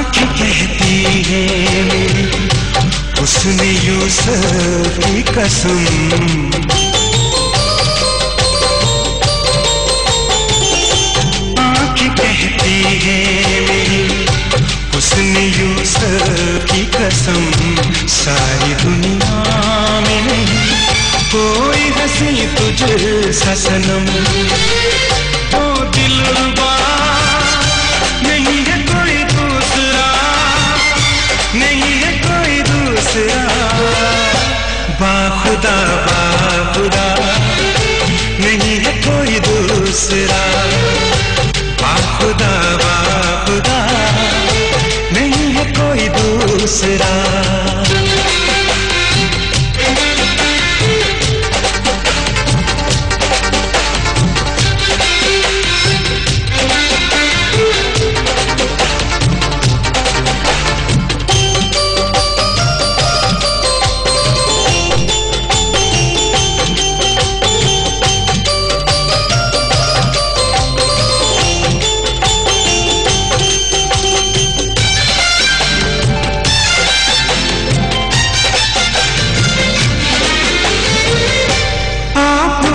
आँखें कहती है मेरी उसने यूसुफ की कसम, आँखें कहती है मेरी उसने यूसुफ की कसम। सारी दुनिया में नहीं कोई हंसी तुझ सा सनम, ओ दिलरुबा नहीं है कोई दूसरा, नहीं है कोई दूसरा। बाखुदा बाखुदा नहीं है कोई दूसरा, बाखुदा बाखुदा नहीं है कोई दूसरा।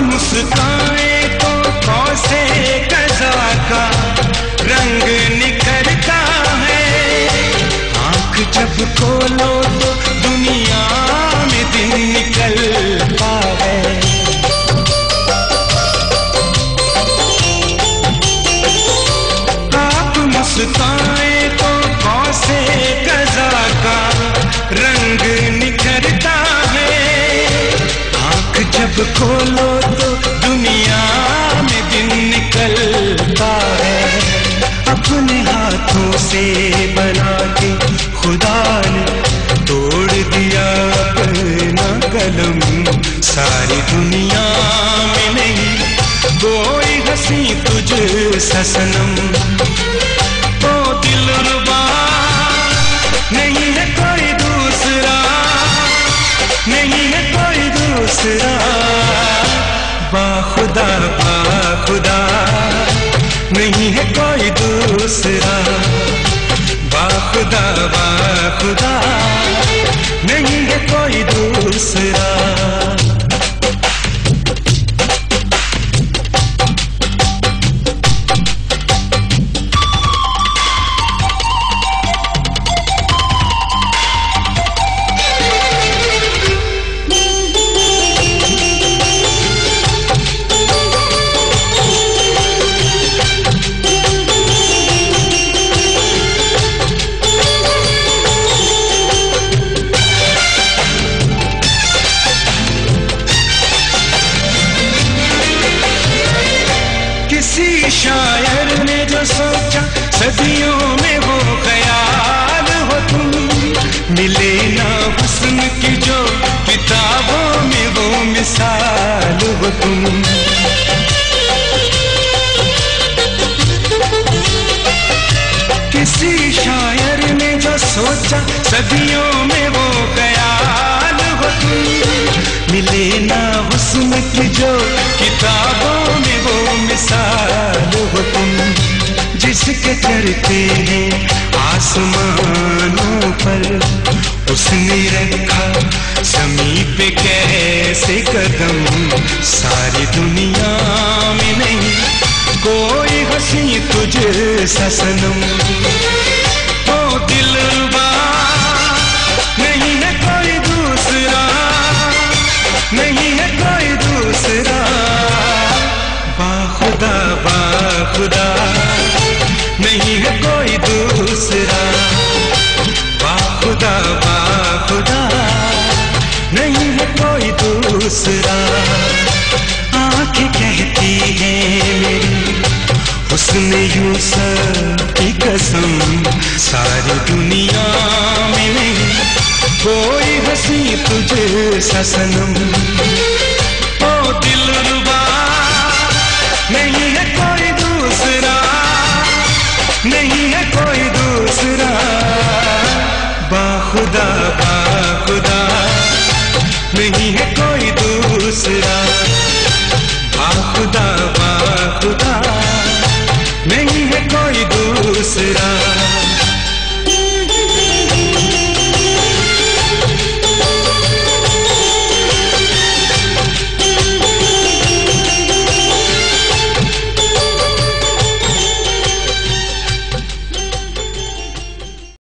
मुस्काए तो कौसे कज़ा का रंग निखरता है, आँख जब खोलो तो दुनिया में दिन निकलता है। आप मुस्काए तो कौसे कज़ा का रंग निखरता है, आँख जब खोलो तो दुनिया में दिन निकलता है। अपने हाथों से बना के खुदा ने तोड़ दिया अपना कलम। सारी दुनिया में नहीं कोई हंसी तुझ सा सनम, ओ दिलरुबा नहीं है कोई दूसरा, नहीं है कोई दूसरा। बाखुदा बाखुदा नहीं है कोई दूसरा, बाखुदा बाखुदा नहीं है कोई दूसरा। किसी शायर ने जो सोचा सदियों में वो ख्याल हो तुम, मिले ना हुस्न की जो किताबों में वो मिसाल हो तुम। किसी शायर ने जो सोचा सदियों में वो ख्याल हो तुम, मिले ना हुस्न की जो किताबों में वो मिसाल हो तुम। जिसके चढ़ते हैं आसमानों पर उसने रखा ज़मीं पे कैसे कदम। सारी दुनिया में नहीं कोई हंसी तुझ सा सनम, ओ दिलरुबा नहीं है कोई दूसरा, नहीं है कोई दूसरा। बाखुदा बाखुदा नहीं है कोई दूसरा, बाखुदा बाखुदा नहीं है कोई दूसरा। आँखें कहती है मेरी उसने यूसुफ की कसम। सारी दुनिया में नहीं कोई हंसी तुझ सा सनम, ओ दिलरुबा नहीं है कोई दूसरा, नहीं है कोई दूसरा। बाखुदा